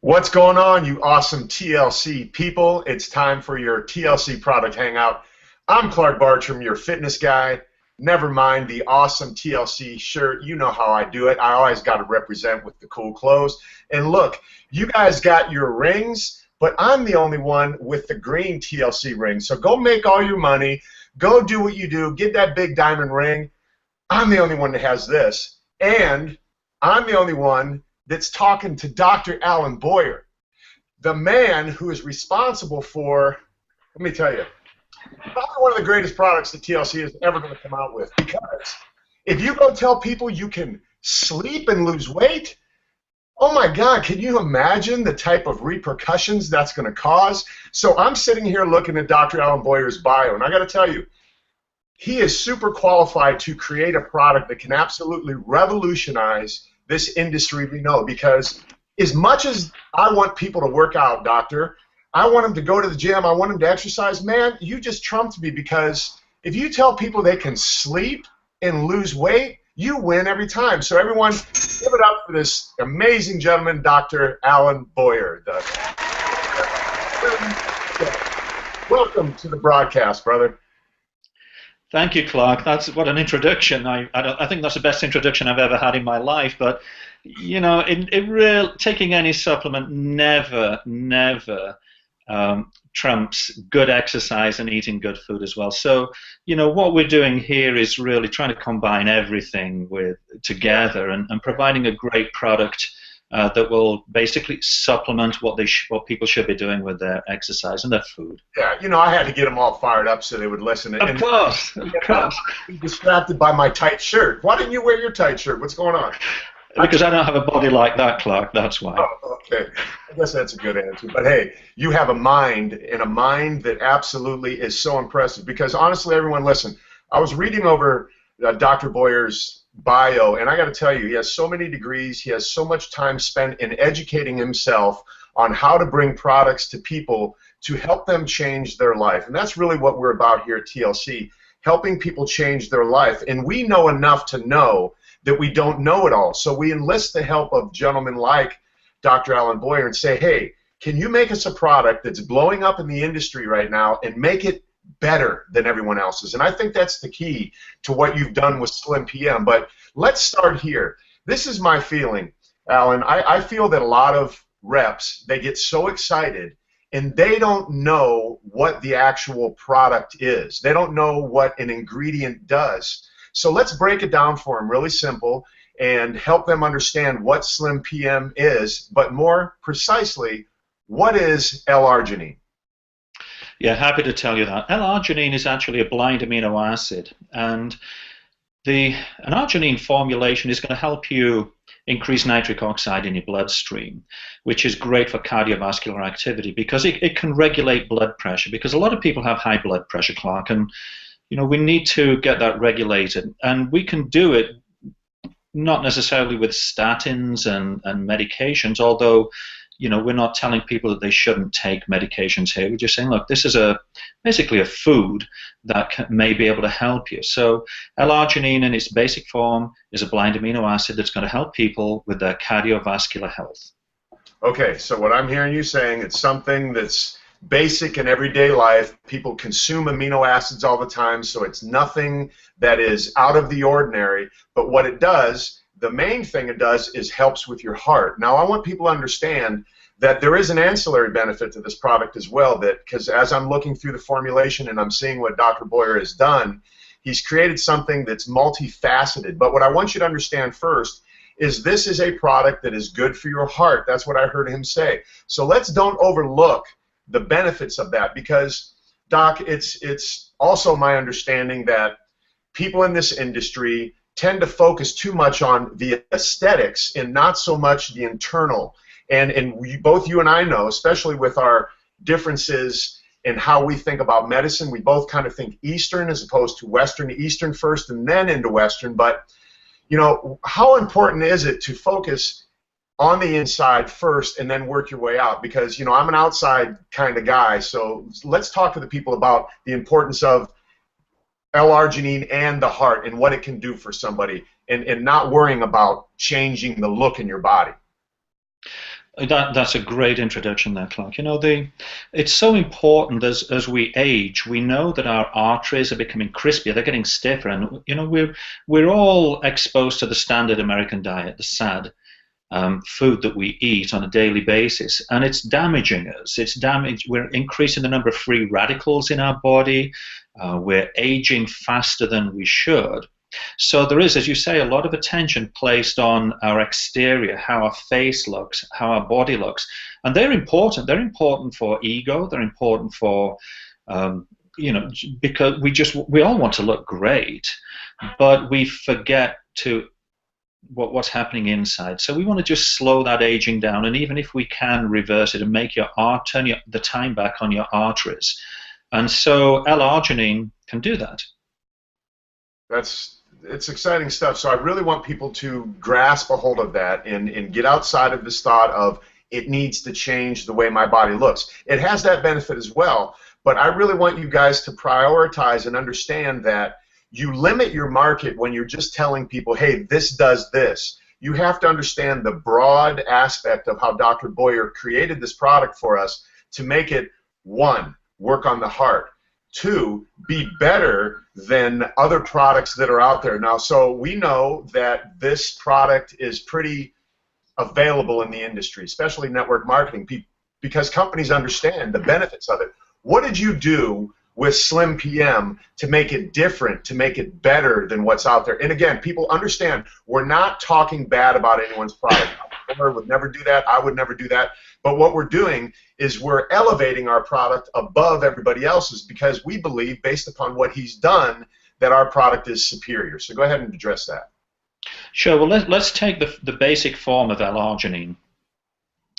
What's going on, you awesome TLC people? It's time for your TLC product hangout. I'm Clark Bartram, your fitness guy. Never mind the awesome TLC shirt. You know how I do it. I always got to represent with the cool clothes. And look, you guys got your rings, but I'm the only one with the green TLC ring. So go make all your money. Go do what you do. Get that big diamond ring. I'm the only one that has this. And I'm the only one that's talking to Dr. Alan Boyer, the man who is responsible for, let me tell you, probably one of the greatest products that TLC is ever going to come out with. Because if you go tell people you can sleep and lose weight, oh my God, can you imagine the type of repercussions that's going to cause? So I'm sitting here looking at Dr. Alan Boyer's bio, and I got to tell you, he is super qualified to create a product that can absolutely revolutionize this industry we know, because as much as I want people to work out, doctor, I want them to go to the gym, I want them to exercise, man, you just trumped me, because if you tell people they can sleep and lose weight, you win every time. So everyone, give it up for this amazing gentleman, Dr. Alan Boyer. Welcome to the broadcast, brother. Thank you, Clark. That's what an introduction. I think that's the best introduction I've ever had in my life. But you know, taking any supplement never trumps good exercise and eating good food as well. So you know what we're doing here is really trying to combine everything together and providing a great product that will basically supplement what people should be doing with their exercise and their food. Yeah, you know, I had to get them all fired up so they would listen. Of course. I'm distracted by my tight shirt. Why didn't you wear your tight shirt? What's going on? Because I don't have a body like that, Clark. That's why. Oh, okay. I guess that's a good answer. But hey, you have a mind, and a mind that absolutely is so impressive. Because honestly, everyone, listen, I was reading over Dr. Boyer's bio, and I got to tell you, he has so many degrees. He has so much time spent in educating himself on how to bring products to people to help them change their life. And that's really what we're about here at TLC, helping people change their life. And we know enough to know that we don't know it all. So we enlist the help of gentlemen like Dr. Alan Boyer and say, hey, can you make us a product that's blowing up in the industry right now and make it better than everyone else's? And I think that's the key to what you've done with Slim PM. But let's start here. This is my feeling, Alan. I feel that a lot of reps, they get so excited and they don't know what the actual product is. They don't know what an ingredient does. So let's break it down for them really simple and help them understand what Slim PM is, but more precisely, what is L-arginine? Yeah, happy to tell you that. L-arginine is actually a blind amino acid, and an arginine formulation is going to help you increase nitric oxide in your bloodstream, which is great for cardiovascular activity because it can regulate blood pressure, because a lot of people have high blood pressure, Clark, and you know, we need to get that regulated, and we can do it not necessarily with statins and medications, although you know, we're not telling people that they shouldn't take medications here. We're just saying, look, this is basically a food that may be able to help you. So L-arginine in its basic form is a blind amino acid that's going to help people with their cardiovascular health. Okay, so what I'm hearing you saying, it's something that's basic in everyday life. People consume amino acids all the time, so it's nothing that is out of the ordinary. But what it does, the main thing it does is helps with your heart. Now, I want people to understand that there is an ancillary benefit to this product as well, that because as I'm looking through the formulation and I'm seeing what Dr. Boyer has done, he's created something that's multifaceted. But what I want you to understand first is this is a product that is good for your heart. That's what I heard him say. So don't overlook the benefits of that, because, Doc, it's also my understanding that people in this industry tend to focus too much on the aesthetics and not so much the internal. And both you and I know, especially with our differences in how we think about medicine, we both kind of think Eastern as opposed to Western. Eastern first and then into Western. But, you know, how important is it to focus on the inside first and then work your way out? Because, you know, I'm an outside kind of guy. So let's talk to the people about the importance of L-arginine and the heart and what it can do for somebody, and not worrying about changing the look in your body. That's a great introduction there, Clark. It's so important as we age. We know that our arteries are becoming crispier; they're getting stiffer, and we're all exposed to the standard American diet, the SAD food that we eat on a daily basis, and it's damaging us. We're increasing the number of free radicals in our body. We're aging faster than we should. So there is, as you say, a lot of attention placed on our exterior, how our face looks, how our body looks, and they're important. They're important for ego. They're important for, because we all want to look great, but we forget to what's happening inside. So we want to just slow that aging down, and even if we can reverse it and make turn the time back on your arteries, and so L-arginine can do that. It's exciting stuff. So I really want people to grasp a hold of that and get outside of this thought of it needs to change the way my body looks. It has that benefit as well, but I really want you guys to prioritize and understand that you limit your market when you're just telling people, hey, this does this. You have to understand the broad aspect of how Dr. Boyer created this product for us to make it, one, work on the heart, two, be better than other products that are out there. Now, so we know that this product is pretty available in the industry, especially network marketing, because companies understand the benefits of it. What did you do with Slim PM to make it different, to make it better than what's out there? And again, people understand we're not talking bad about anyone's product. I would never do that. I would never do that. But what we're doing is we're elevating our product above everybody else's because we believe, based upon what he's done, that our product is superior. So go ahead and address that. Sure. Well, let's take the basic form of L-arginine.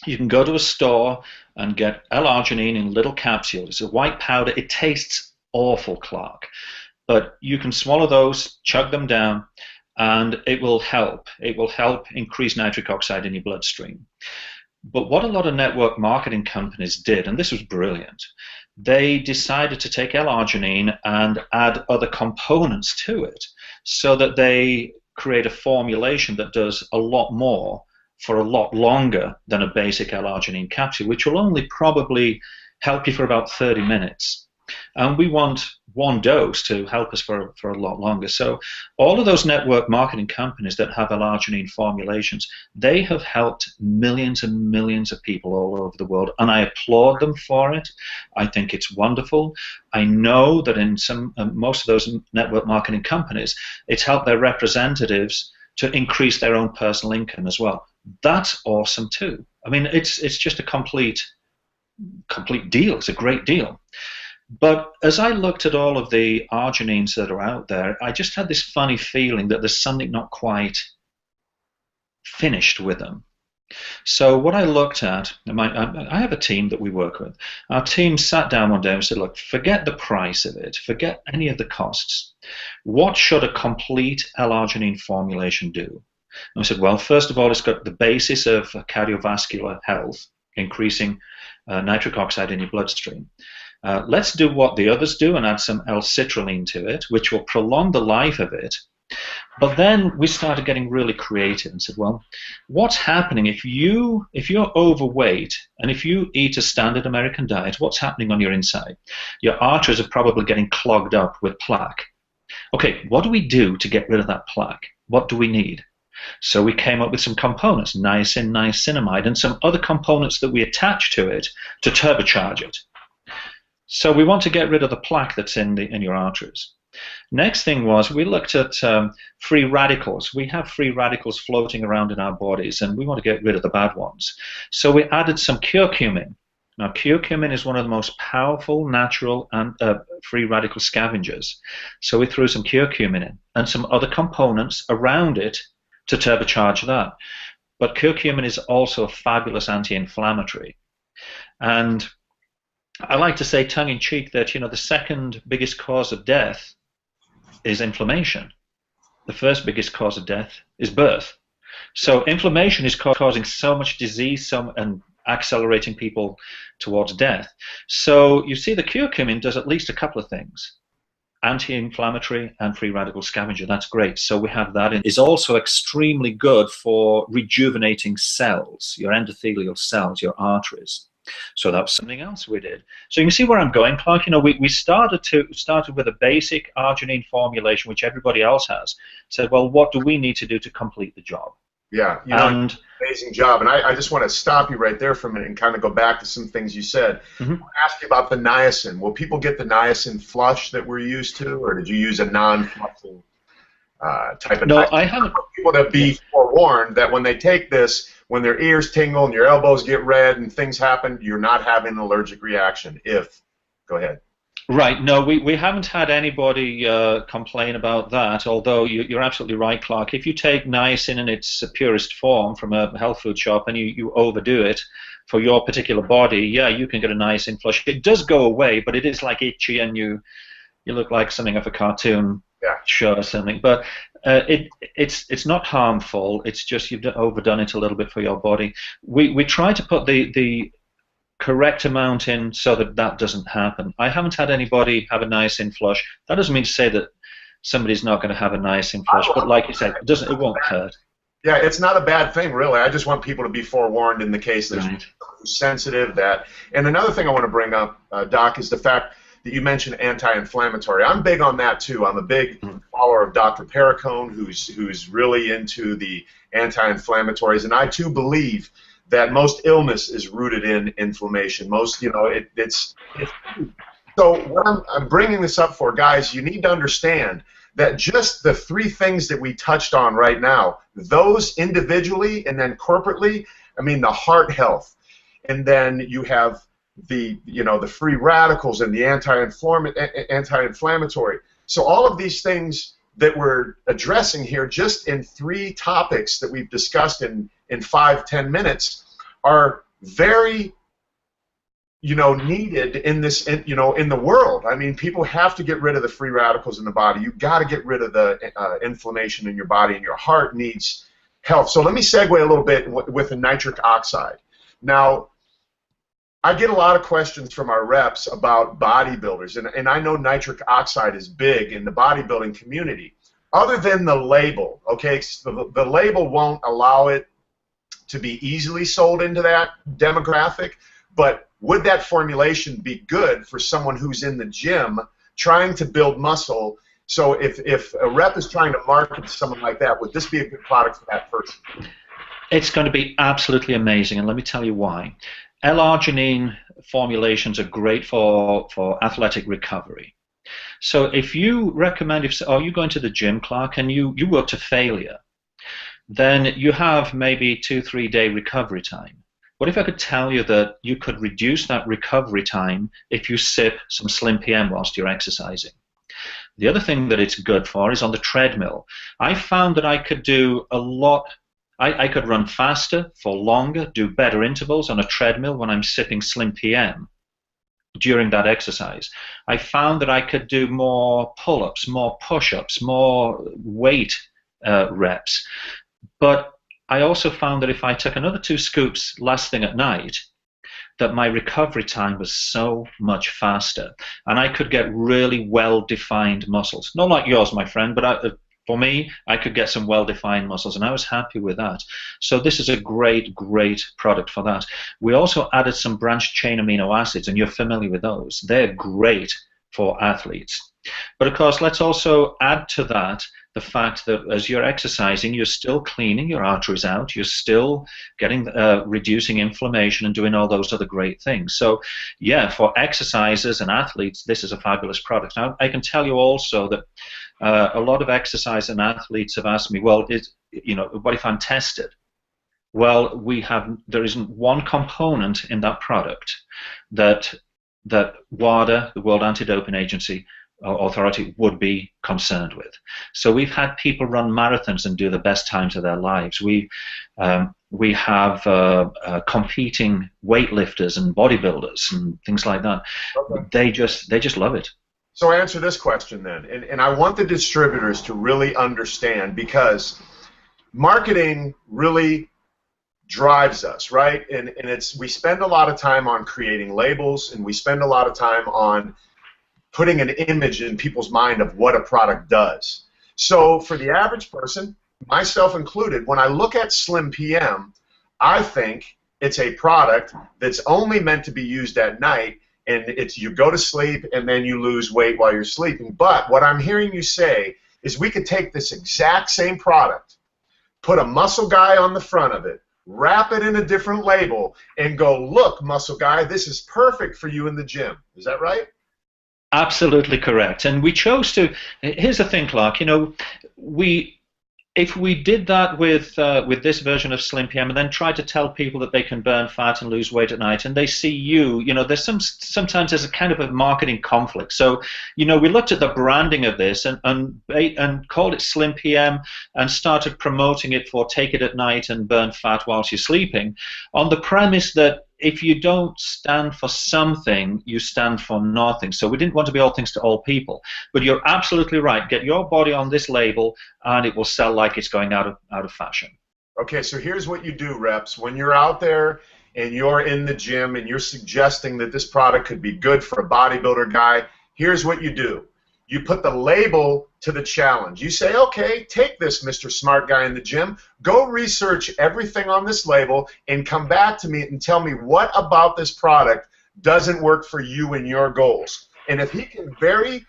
You can go to a store and get L-arginine in little capsules. It's a white powder. It tastes awful, Clark. But you can swallow those, chug them down, and it will help. It will help increase nitric oxide in your bloodstream. But what a lot of network marketing companies did, and this was brilliant, they decided to take L-arginine and add other components to it so that they create a formulation that does a lot more for a lot longer than a basic L-arginine capsule, which will only probably help you for about 30 minutes. And we want one dose to help us for a lot longer. So all of those network marketing companies that have L-arginine formulations, they have helped millions and millions of people all over the world, and I applaud them for it. I think it's wonderful. I know that in most of those network marketing companies, it's helped their representatives to increase their own personal income as well. That's awesome too. I mean, it's just a complete deal. It's a great deal. But as I looked at all of the arginines that are out there, I just had this funny feeling that there's something not quite finished with them. So what I looked at, I have a team that we work with. Our team sat down one day and said, look, forget the price of it, forget any of the costs. What should a complete L-arginine formulation do? And I said, well, first of all, it's got the basis of cardiovascular health, increasing nitric oxide in your bloodstream. Let's do what the others do and add some L-citrulline to it, which will prolong the life of it. But then we started getting really creative and said, well, what's happening if you're overweight and if you eat a standard American diet, what's happening on your inside? Your arteries are probably getting clogged up with plaque. Okay, what do we do to get rid of that plaque? What do we need? So we came up with some components, niacin, niacinamide, and some other components that we attach to it to turbocharge it. So we want to get rid of the plaque that's in your arteries. Next thing was we looked at free radicals. We have free radicals floating around in our bodies, and we want to get rid of the bad ones. So we added some curcumin. Now, curcumin is one of the most powerful natural and free radical scavengers. So we threw some curcumin in and some other components around it to turbocharge that. But curcumin is also a fabulous anti-inflammatory. And I like to say tongue-in-cheek that, the second biggest cause of death is inflammation. The first biggest cause of death is birth. So inflammation is causing so much disease and accelerating people towards death. So you see the curcumin does at least a couple of things. anti-inflammatory and free radical scavenger. That's great. So we have that. It's also extremely good for rejuvenating cells, your endothelial cells, your arteries. So that was something else we did. So you can see where I'm going, Clark. You know, we started with a basic arginine formulation, which everybody else has. Said, well, what do we need to do to complete the job? Yeah, you know, amazing job. And I just want to stop you right there for a minute and kind of go back to some things you said. Mm-hmm. I asked you about the niacin. Will people get the niacin flush that we're used to, or did you use a non-flushing type of? No, I haven't. People to be forewarned that when they take this, when their ears tingle and your elbows get red and things happen, you're not having an allergic reaction. Go ahead. Right. No, we haven't had anybody complain about that, although you're absolutely right, Clark. If you take niacin in its purest form from a health food shop and you overdo it for your particular body, yeah, you can get a niacin flush. It does go away, but it is like itchy and you look like something of a cartoon show or something. But it's not harmful. It's just you've overdone it a little bit for your body. We try to put the correct amount in so that doesn't happen. I haven't had anybody have a niacin flush. That doesn't mean to say that somebody's not going to have a niacin flush, but like you said, it won't hurt. Yeah, it's not a bad thing, really. I just want people to be forewarned in the case there's who's sensitive. And another thing I want to bring up, Doc, is the fact that you mentioned anti-inflammatory. I'm big on that too. I'm a big follower of Dr. Perricone, who's really into the anti-inflammatories, and I too believe that most illness is rooted in inflammation. Most, you know, it's so what I'm bringing this up for, guys, you need to understand that just the three things that we touched on right now, those individually and then corporately, I mean, the heart health, and then you have the free radicals and the anti-inflammatory. So all of these things that we're addressing here, just in three topics that we've discussed in 5-10 minutes, are very needed in this in the world. I mean, people have to get rid of the free radicals in the body. You've got to get rid of the inflammation in your body, and your heart needs health. So let me segue a little bit with the nitric oxide. Now, I get a lot of questions from our reps about bodybuilders, and I know nitric oxide is big in the bodybuilding community. Other than the label, okay, the label won't allow it to be easily sold into that demographic, but would that formulation be good for someone who's in the gym trying to build muscle? So if a rep is trying to market to someone like that, would this be a good product for that person? It's going to be absolutely amazing, and let me tell you why. L-arginine formulations are great for athletic recovery. So if you recommend, you're going to the gym, Clark, and you work to failure, then you have maybe 2-3 day recovery time. What if I could tell you that you could reduce that recovery time if you sip some Slim PM whilst you're exercising? The other thing that it's good for is on the treadmill. I found that I could do a lot. I could run faster for longer, do better intervals on a treadmill when I'm sipping Slim PM during that exercise. I found that I could do more pull-ups, more push-ups, more weight reps. But I also found that if I took another 2 scoops last thing at night, that my recovery time was so much faster, and I could get really well-defined muscles. Not like yours, my friend, but for me, I could get some well-defined muscles, and I was happy with that. So this is a great, great product for that. We also added some branched-chain amino acids, and you're familiar with those. They're great for athletes. But of course, let's also add to that the fact that as you're exercising, you're still cleaning your arteries out, you're still getting reducing inflammation and doing all those other great things. So yeah, for exercisers and athletes, this is a fabulous product. Now, I can tell you also that a lot of exercise and athletes have asked me, well, what if I'm tested? Well, there isn't one component in that product that WADA, the World Anti-Doping Agency, Authority, would be concerned with. So we've had people run marathons and do the best times of their lives. We have competing weightlifters and bodybuilders and things like that. Okay. They just love it. So answer this question then, and I want the distributors to really understand, because marketing really drives us, right? And we spend a lot of time on creating labels, and we spend a lot of time on putting an image in people's mind of what a product does. So for the average person, myself included, when I look at Slim PM, I think it's a product that's only meant to be used at night, and it's you go to sleep and then you lose weight while you're sleeping. But what I'm hearing you say is we could take this exact same product, put a muscle guy on the front of it, wrap it in a different label, and go, look, muscle guy, this is perfect for you in the gym. Is that right? Absolutely correct. And we chose to. Here's the thing, Clark. You know, if we did that with this version of Slim PM and then try to tell people that they can burn fat and lose weight at night, and they see you know, sometimes there's a kind of a marketing conflict. So, you know, we looked at the branding of this and called it Slim PM and started promoting it for take it at night and burn fat whilst you're sleeping, on the premise that if you don't stand for something, you stand for nothing. So we didn't want to be all things to all people. But you're absolutely right. Get your body on this label, and it will sell like it's going out of fashion. Okay, so here's what you do, reps. When you're out there and you're in the gym and you're suggesting that this product could be good for a bodybuilder guy, here's what you do. You put the label to the challenge. You say, okay, take this, Mr. Smart Guy in the gym. Go research everything on this label and come back to me and tell me what about this product doesn't work for you and your goals. And if he can very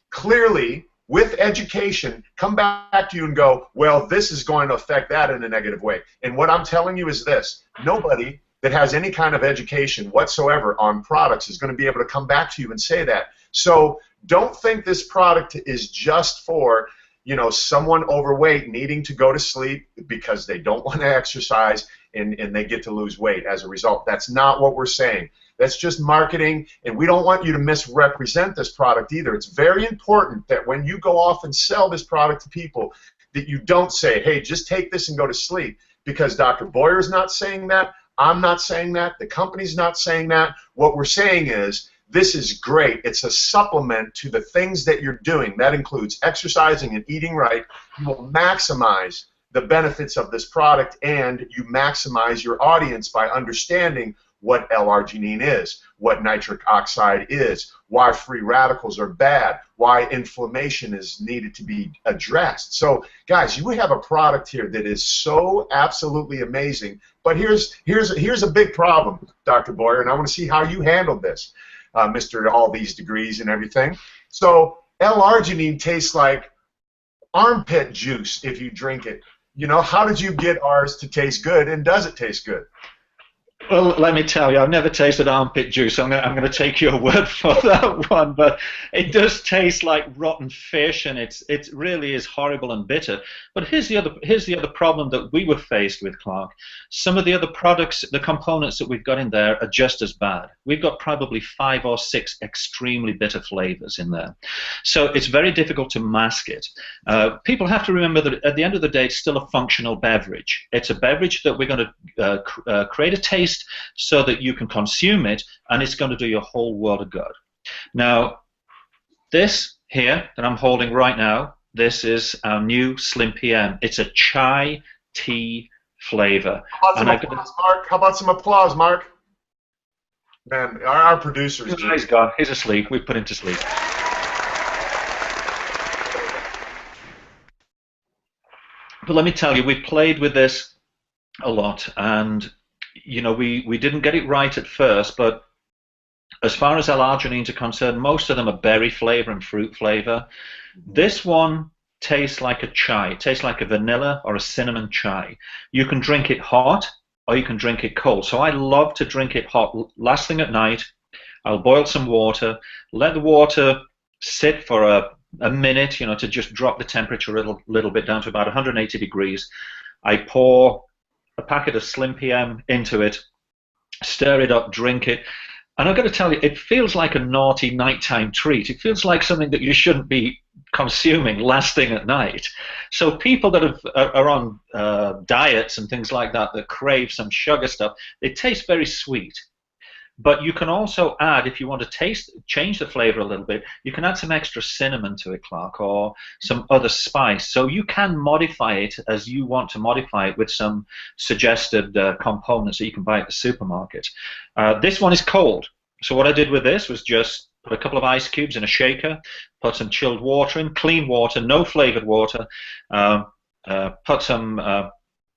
clearly, with education, come back to you and go, well, this is going to affect that in a negative way. And what I'm telling you is this. Nobody that has any kind of education whatsoever on products is going to be able to come back to you and say that. So don't think this product is just for, you know, someone overweight needing to go to sleep because they don't want to exercise and they get to lose weight as a result. That's not what we're saying. That's just marketing, and we don't want you to misrepresent this product either. It's very important that when you go off and sell this product to people that you don't say, hey, just take this and go to sleep, because Dr. Boyer's not saying that, I'm not saying that, the company's not saying that. What we're saying is, this is great. It's a supplement to the things that you're doing. That includes exercising and eating right. You will maximize the benefits of this product, and you maximize your audience by understanding what L-arginine is, what nitric oxide is, why free radicals are bad, why inflammation is needed to be addressed. So, guys, you have a product here that is so absolutely amazing. But here's a big problem, Dr. Boyer, and I want to see how you handled this. Mr. All these degrees and everything. So L-arginine tastes like armpit juice if you drink it. You know, how did you get ours to taste good, and does it taste good? Well, let me tell you, I've never tasted armpit juice, so I'm going to take your word for that one. But it does taste like rotten fish, and it really is horrible and bitter. But here's the other problem that we were faced with, Clark. Some of the other products, the components that we've got in there are just as bad. We've got probably 5 or 6 extremely bitter flavors in there. So it's very difficult to mask it. People have to remember that at the end of the day, it's still a functional beverage. It's a beverage that we're going to create a taste so that you can consume it, and it's going to do your whole world of good. Now, this here that I'm holding right now, this is our new Slim PM. It's a chai tea flavor. How about some applause, Mark? Man, our producer's He's gone. He's asleep. We put him to sleep. But let me tell you, we've played with this a lot, and you know, we didn't get it right at first, but as far as L-arginines are concerned, most of them are berry flavor and fruit flavor. This one tastes like a chai. It tastes like a vanilla or a cinnamon chai. You can drink it hot or you can drink it cold. So I love to drink it hot. Last thing at night, I'll boil some water, let the water sit for a minute, you know, to just drop the temperature a little bit down to about 180 degrees. I pour a packet of Slim PM into it, stir it up, drink it, and I've got to tell you, it feels like a naughty nighttime treat. It feels like something that you shouldn't be consuming last thing at night. So people that are on diets and things like that crave some sugar stuff, it tastes very sweet. But you can also add, if you want to change the flavor a little bit, you can add some extra cinnamon to it, Clark, or some other spice. So you can modify it as you want to modify it with some suggested components that you can buy at the supermarket. This one is cold. So what I did with this was just put a couple of ice cubes in a shaker, put some chilled water in, clean water, no flavored water, put some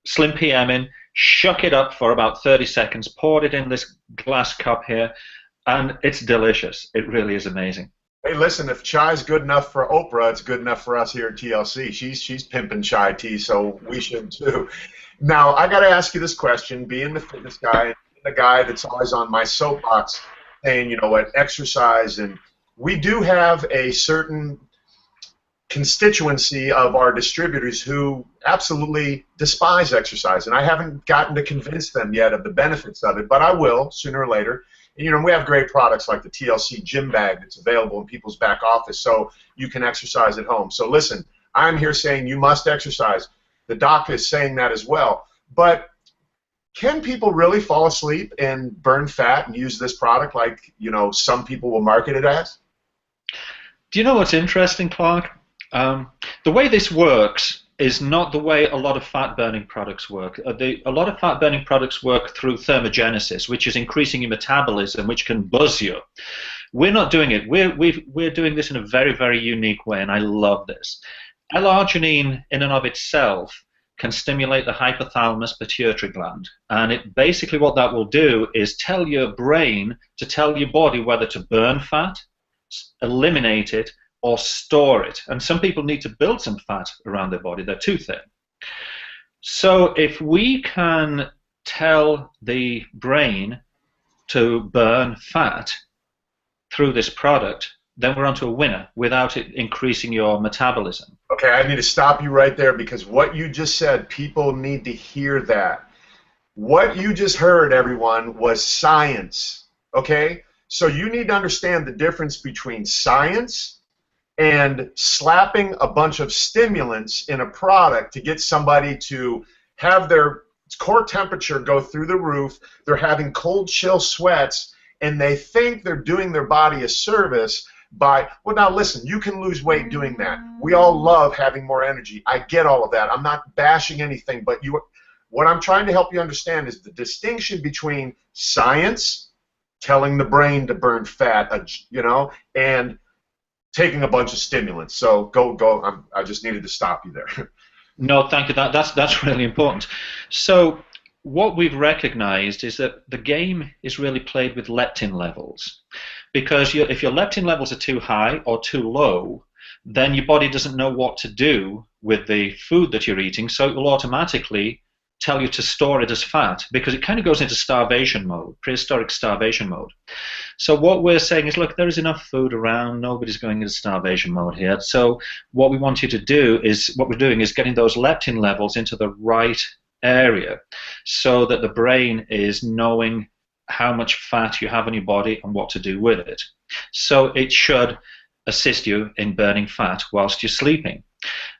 slim PM in, shuck it up for about 30 seconds, poured it in this glass cup here, and it's delicious. It really is amazing. Hey, listen, if chai's good enough for Oprah, it's good enough for us here at TLC. She's pimping chai tea, so we should too. Now, I got to ask you this question, being the fitness guy, and the guy that's always on my soapbox saying, you know what, exercise, and we do have a certain constituency of our distributors who absolutely despise exercise, and I haven't gotten to convince them yet of the benefits of it, but I will sooner or later. And, you know, we have great products like the TLC gym bag that's available in people's back office so you can exercise at home. So listen, I'm here saying you must exercise. The doc is saying that as well. But can people really fall asleep and burn fat and use this product like, you know, some people will market it as? Do you know what's interesting, Clark? The way this works is not the way a lot of fat-burning products work. A lot of fat-burning products work through thermogenesis, which is increasing your metabolism, which can buzz you. We're not doing it. We're doing this in a very, very unique way, and I love this. L-arginine, in and of itself, can stimulate the hypothalamus pituitary gland, and it basically what that will do is tell your brain to tell your body whether to burn fat, eliminate it, or store it. And some people need to build some fat around their body. They're too thin. So if we can tell the brain to burn fat through this product, then we're onto a winner without it increasing your metabolism. Okay, I need to stop you right there because what you just said, people need to hear that. What you just heard, everyone, was science, okay? So you need to understand the difference between science and slapping a bunch of stimulants in a product to get somebody to have their core temperature go through the roof, they're having cold chill sweats, and they think they're doing their body a service by, well, now listen, you can lose weight doing that. We all love having more energy. I get all of that. I'm not bashing anything, but what I'm trying to help you understand is the distinction between science, telling the brain to burn fat, you know, and taking a bunch of stimulants. So go. I just needed to stop you there. No, thank you. That's really important. So what we've recognized is that the game is really played with leptin levels, because if your leptin levels are too high or too low, then your body doesn't know what to do with the food that you're eating, so it will automatically tell you to store it as fat, because it kind of goes into starvation mode, prehistoric starvation mode. So what we're saying is, look, there is enough food around, nobody's going into starvation mode here. So what we want you to do is, what we're doing is getting those leptin levels into the right area so that the brain is knowing how much fat you have in your body and what to do with it. So it should assist you in burning fat whilst you're sleeping.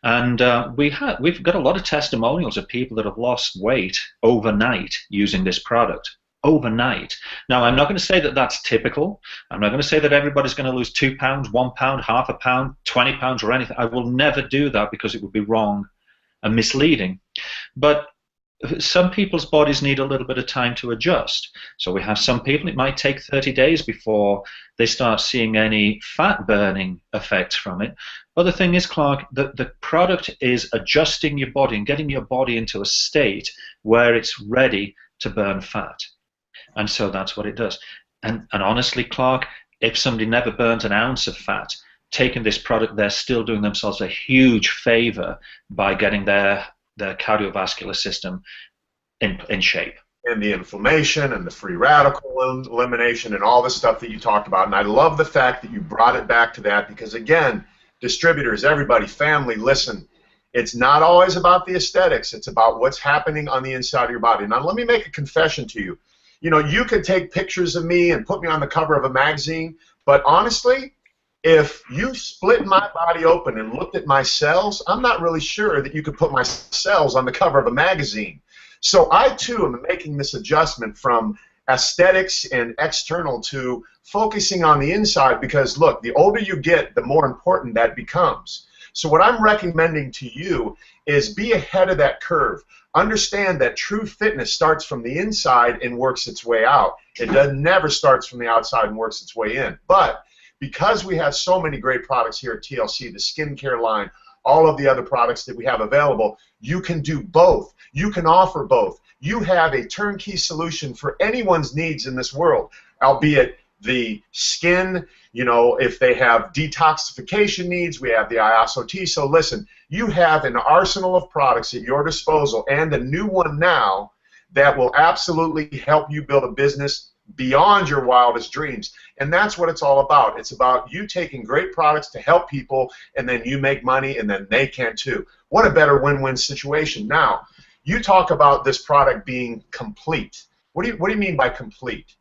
And we've got a lot of testimonials of people that have lost weight overnight using this product. Overnight. Now, I'm not going to say that that's typical. I'm not going to say that everybody's going to lose 2 pounds, 1 pound, half a pound, 20 pounds or anything. I will never do that because it would be wrong and misleading. But some people's bodies need a little bit of time to adjust. So we have some people, it might take 30 days before they start seeing any fat burning effects from it. But the thing is, Clark, the product is adjusting your body and getting your body into a state where it's ready to burn fat. And so that's what it does. And honestly, Clark, if somebody never burns an ounce of fat, taking this product, they're still doing themselves a huge favor by getting their cardiovascular system in shape. And the inflammation and the free radical elimination and all the stuff that you talked about. And I love the fact that you brought it back to that because, again, distributors, everybody, family, listen, it's not always about the aesthetics. It's about what's happening on the inside of your body. Now, let me make a confession to you. You know, you could take pictures of me and put me on the cover of a magazine, but honestly, if you split my body open and looked at my cells, I'm not really sure that you could put my cells on the cover of a magazine. So I, too, am making this adjustment from aesthetics and external to focusing on the inside because, look, the older you get, the more important that becomes. So what I'm recommending to you is be ahead of that curve. Understand that true fitness starts from the inside and works its way out. It never starts from the outside and works its way in. But because we have so many great products here at TLC, the skincare line, all of the other products that we have available, you can do both. You can offer both. You have a turnkey solution for anyone's needs in this world, albeit the skin, you know, if they have detoxification needs, we have the ISOT. So listen, you have an arsenal of products at your disposal and a new one now that will absolutely help you build a business beyond your wildest dreams. And that's what it's all about. It's about you taking great products to help people, and then you make money, and then they can too. What a better win-win situation. Now, you talk about this product being complete. What do you mean by complete?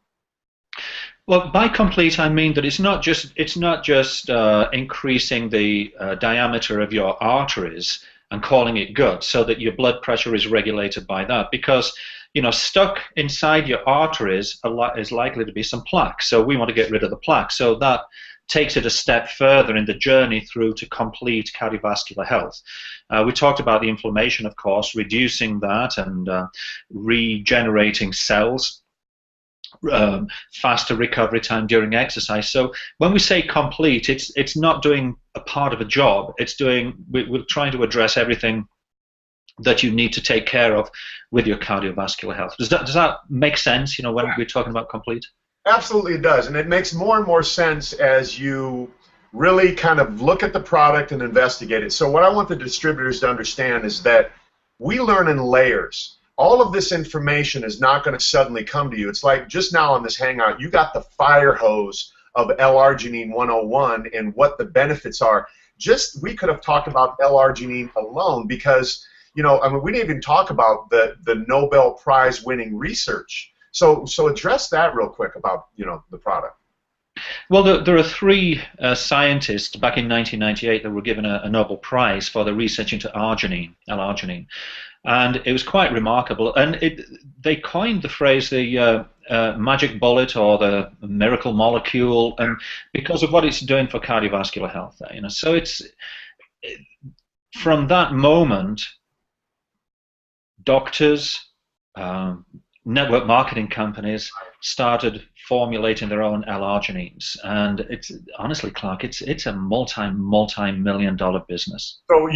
Well, by complete, I mean that it's not just increasing the diameter of your arteries and calling it good, so that your blood pressure is regulated by that. Because, you know, stuck inside your arteries is likely to be some plaque. So we want to get rid of the plaque. So that takes it a step further in the journey through to complete cardiovascular health. We talked about the inflammation, of course, reducing that and regenerating cells. Faster recovery time during exercise. So when we say complete, it's not doing a part of a job. We're trying to address everything that you need to take care of with your cardiovascular health. Does that make sense? You know, when we're talking about complete. Absolutely, it does, and it makes more and more sense as you really kind of look at the product and investigate it. So what I want the distributors to understand is that we learn in layers. All of this information is not going to suddenly come to you. It's like just now on this Hangout, you got the fire hose of L-arginine 101 and what the benefits are. We could have talked about L-arginine alone because, you know, I mean, we didn't even talk about the Nobel Prize winning research. So address that real quick about, you know, the product. Well, there are three scientists back in 1998 that were given a Nobel Prize for the research into arginine, L-arginine. And it was quite remarkable. And they coined the phrase the magic bullet or the miracle molecule, and because of what it's doing for cardiovascular health. You know, so from that moment, doctors, network marketing companies started formulating their own L-arginines, and it's honestly, Clark, it's a multi-million-dollar business. So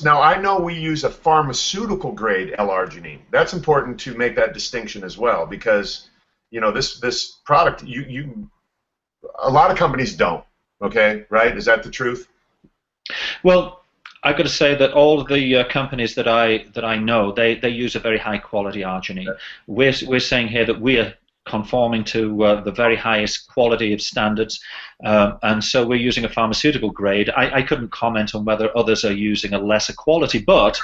now I know we use a pharmaceutical grade L-arginine. That's important to make that distinction as well, because, you know, this product, a lot of companies don't. Okay, right? Is that the truth? Well, I've got to say that all of the companies that I know, they use a very high quality arginine. We're saying here that we are conforming to the very highest quality of standards, and so we're using a pharmaceutical grade. I couldn't comment on whether others are using a lesser quality, but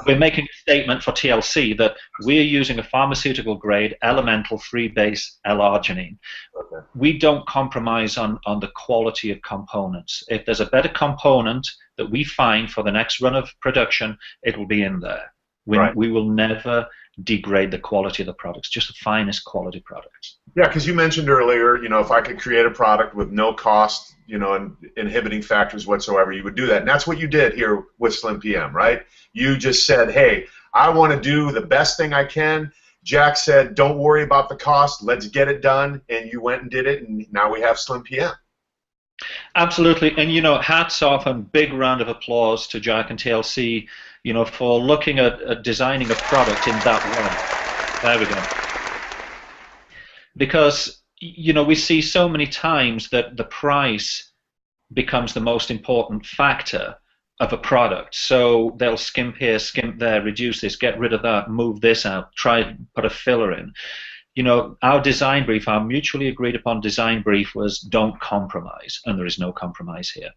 we're making a statement for TLC that we're using a pharmaceutical grade elemental free base L-arginine. Okay. We don't compromise on the quality of components. If there's a better component that we find for the next run of production, it will be in there. We will never degrade the quality of the products, just the finest quality products. Yeah, because you mentioned earlier, you know, if I could create a product with no cost, you know, and inhibiting factors whatsoever, you would do that. And that's what you did here with Slim PM, right? You just said, hey, I want to do the best thing I can. Jack said, don't worry about the cost, let's get it done. And you went and did it, and now we have Slim PM. Absolutely, and you know, hats off and big round of applause to Jack and TLC, you know, for looking at designing a product in that way. There we go. Because, you know, we see so many times that the price becomes the most important factor of a product. So they'll skimp here, skimp there, reduce this, get rid of that, move this out, try and put a filler in. You know, our design brief, our mutually agreed upon design brief was don't compromise, and there is no compromise here.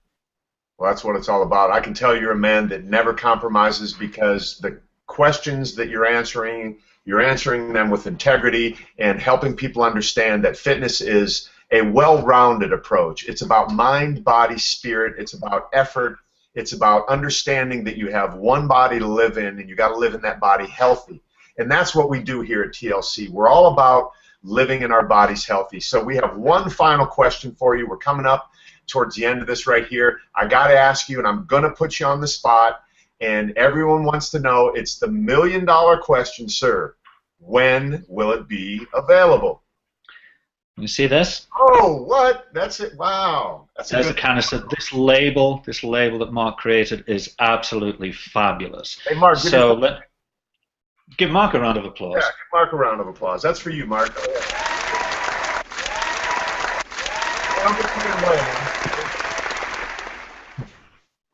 Well, that's what it's all about. I can tell you're a man that never compromises, because the questions that you're answering them with integrity and helping people understand that fitness is a well-rounded approach. It's about mind, body, spirit. It's about effort. It's about understanding that you have one body to live in, and you got to live in that body healthy. And that's what we do here at TLC. We're all about living in our bodies healthy. So we have one final question for you. We're coming up towards the end of this right here. I got to ask you, and I'm going to put you on the spot, and everyone wants to know, it's the million-dollar question, sir. When will it be available? You see this? Oh, what? That's it. Wow. That's a There's the good. canister. This label that Mark created is absolutely fabulous. Hey, Mark, give So yourself. give Mark a round of Yeah, applause. give Mark a round of applause. That's for you, Mark. Don't get in the way, man.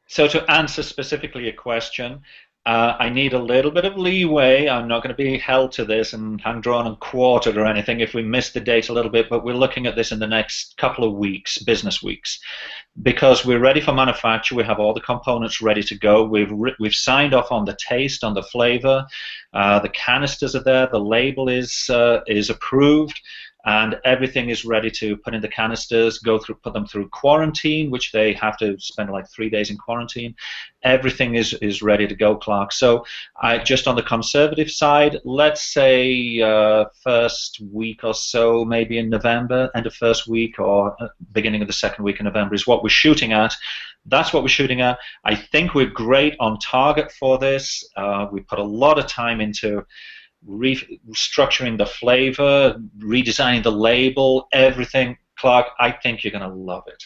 So to answer specifically your question, I need a little bit of leeway. I'm not going to be held to this and hang drawn and quartered or anything if we miss the date a little bit, but we're looking at this in the next couple of weeks, business weeks, because we're ready for manufacture. We have all the components ready to go. We've signed off on the taste, on the flavor. The canisters are there. The label is approved. And everything is ready to put in the canisters, put them through quarantine, which they have to spend like 3 days in quarantine. Everything is ready to go, Clark. So just on the conservative side, let's say first week or so, maybe in November, end of first week or beginning of the second week in November is what we're shooting at. That's what we're shooting at. I think we're great on target for this. We put a lot of time into restructuring the flavor, redesigning the label, everything. Clark, I think you're going to love it.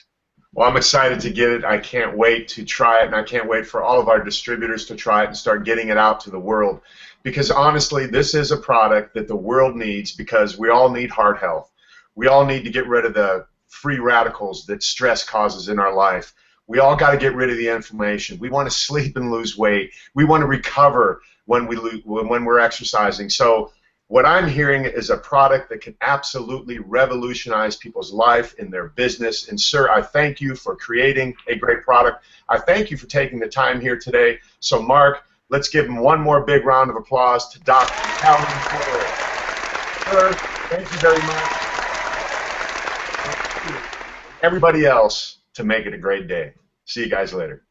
Well, I'm excited to get it. I can't wait to try it, and I can't wait for all of our distributors to try it and start getting it out to the world. Because honestly, this is a product that the world needs because we all need heart health. We all need to get rid of the free radicals that stress causes in our life. We all got to get rid of the inflammation. We want to sleep and lose weight. We want to recover when we're exercising. So what I'm hearing is a product that can absolutely revolutionize people's life in their business. And sir, I thank you for creating a great product. I thank you for taking the time here today. So Mark, let's give him one more big round of applause to Dr. Calvin Fuller. Sir, thank you very much. Everybody else to make it a great day. See you guys later.